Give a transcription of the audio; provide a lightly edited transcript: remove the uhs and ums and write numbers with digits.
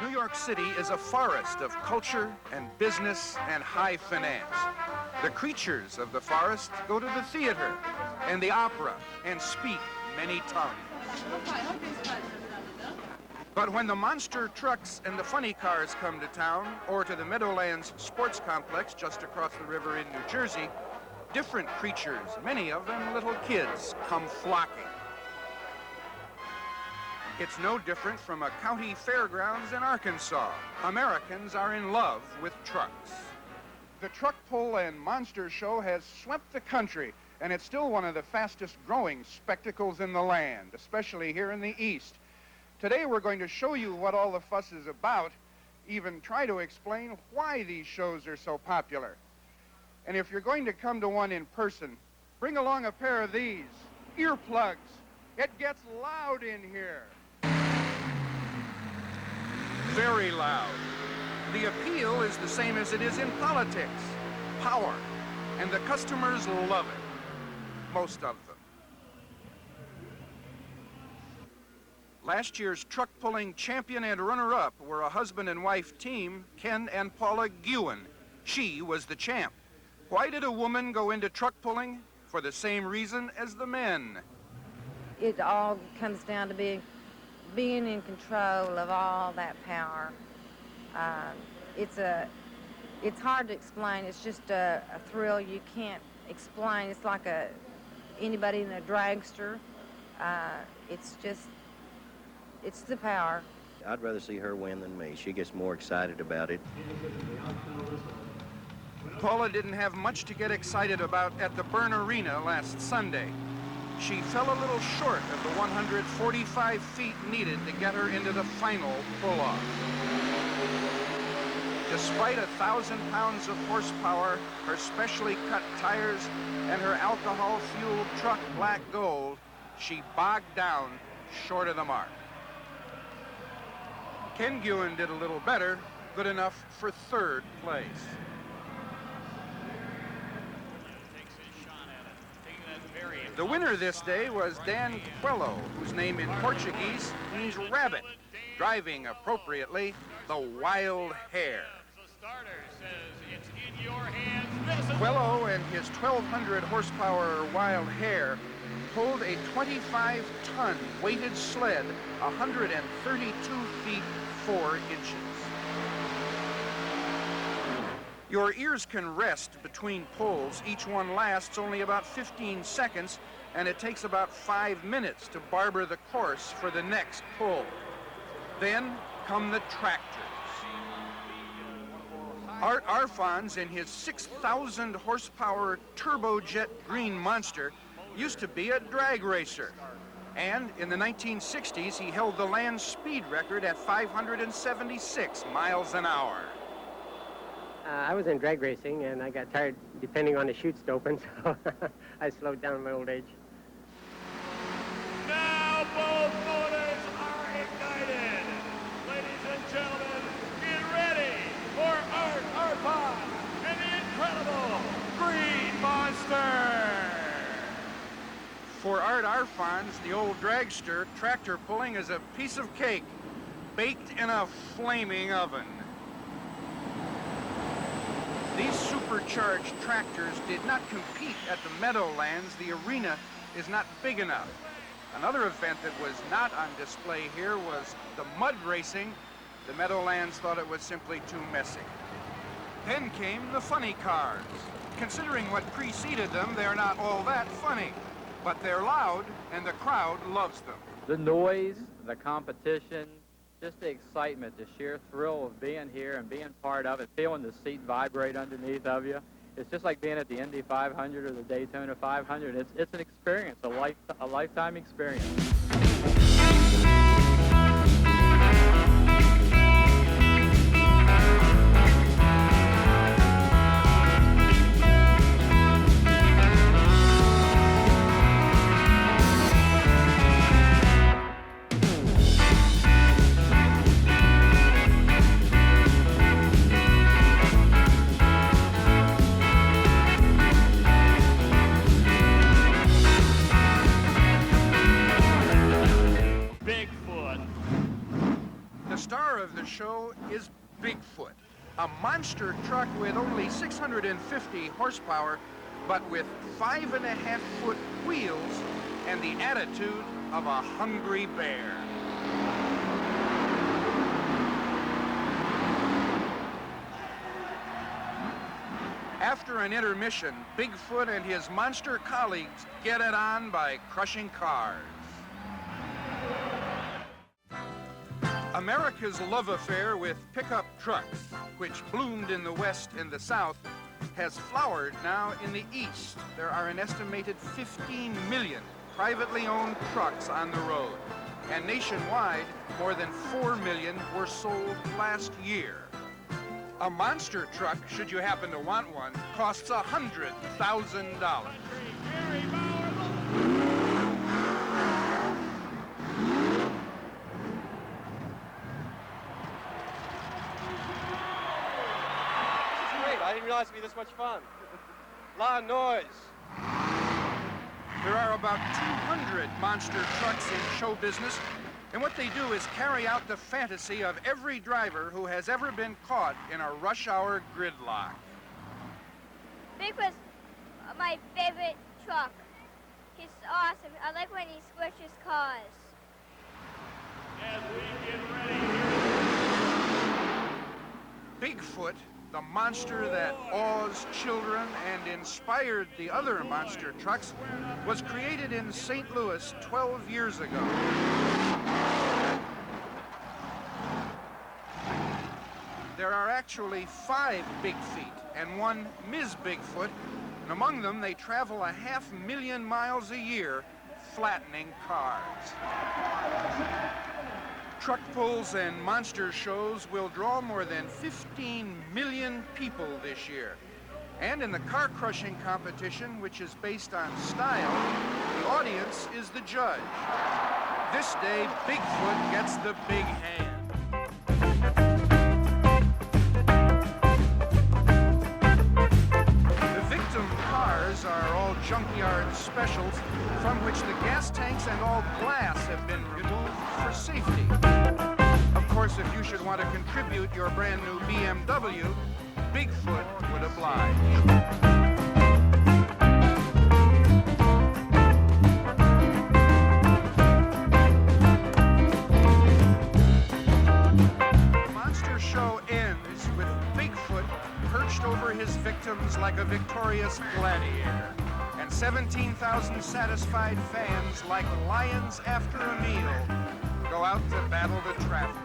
New York City is a forest of culture and business and high finance. The creatures of the forest go to the theater and the opera and speak many tongues. But when the monster trucks and the funny cars come to town or to the Meadowlands sports complex just across the river in New Jersey, different creatures, many of them little kids, come flocking. It's no different from a county fairgrounds in Arkansas. Americans are in love with trucks. The truck pull and monster show has swept the country, and it's still one of the fastest growing spectacles in the land, especially here in the East. Today we're going to show you what all the fuss is about, even try to explain why these shows are so popular. And if you're going to come to one in person, bring along a pair of these, earplugs. It gets loud in here. Very loud. The appeal is the same as it is in politics, power, and the customers love it, most of them. Last year's truck pulling champion and runner-up were a husband and wife team, Ken and Paula Guin. She was the champ. Why did a woman go into truck pulling? For the same reason as the men. It all comes down to being in control of all that power. It's hard to explain. It's just a thrill you can't explain. It's like anybody in a dragster. It's the power. I'd rather see her win than me. She gets more excited about it. Paula didn't have much to get excited about at the Byrne Arena last Sunday. She fell a little short of the 145 feet needed to get her into the final pull-off. Despite 1,000 pounds of horsepower, her specially cut tires, and her alcohol-fueled truck black gold, she bogged down short of the mark. Ken Guin did a little better, good enough for third place. The winner this day was Dan Quello, whose name in Portuguese means rabbit, driving appropriately the Wild Hare. Quello and his 1,200 horsepower Wild Hare pulled a 25-ton weighted sled 132 feet 4 inches. Your ears can rest between pulls. Each one lasts only about 15 seconds, and it takes about 5 minutes to barber the course for the next pull. Then come the tractors. Art Arfons in his 6,000 horsepower turbojet green monster used to be a drag racer. And in the 1960s, he held the land speed record at 576 miles an hour. I was in drag racing, and I got tired depending on the chutes to open, so I slowed down in my old age. Now both motors are ignited. Ladies and gentlemen, get ready for Art Arfon and the incredible Green Monster. For Art Arfons, the old dragster, tractor pulling is a piece of cake baked in a flaming oven. These supercharged tractors did not compete at the Meadowlands. The arena is not big enough. Another event that was not on display here was the mud racing. The Meadowlands thought it was simply too messy. Then came the funny cars. Considering what preceded them, they're not all that funny, but they're loud and the crowd loves them. The noise, the competition, just the excitement, the sheer thrill of being here and being part of it, feeling the seat vibrate underneath of you. It's just like being at the Indy 500 or the Daytona 500. It's an experience, a lifetime experience. show is Bigfoot, a monster truck with only 650 horsepower, but with 5.5-foot wheels and the attitude of a hungry bear. After an intermission, Bigfoot and his monster colleagues get it on by crushing cars. America's love affair with pickup trucks, which bloomed in the West and the South, has flowered now in the East. There are an estimated 15 million privately owned trucks on the road, and nationwide, more than 4 million were sold last year. A monster truck, should you happen to want one, costs $100,000. I didn't realize it'd be this much fun. A lot of noise. There are about 200 monster trucks in show business, and what they do is carry out the fantasy of every driver who has ever been caught in a rush hour gridlock. Bigfoot's my favorite truck. He's awesome. I like when he squishes cars. As we get ready. Bigfoot, the monster that awes children and inspired the other monster trucks, was created in St. Louis 12 years ago. There are actually 5 Big Feet and 1 Ms. Bigfoot, and among them they travel 500,000 miles a year, flattening cars. Truck pulls and monster shows will draw more than 15 million people this year. And in the car-crushing competition, which is based on style, the audience is the judge. This day, Bigfoot gets the big hand. The victim cars are all junkyard specials from which the gas tanks and all glass have been removed for safety. Of course, if you should want to contribute your brand new BMW, Bigfoot would oblige. Show ends with Bigfoot perched over his victims like a victorious gladiator, and 17,000 satisfied fans like lions after a meal go out to battle the traffic.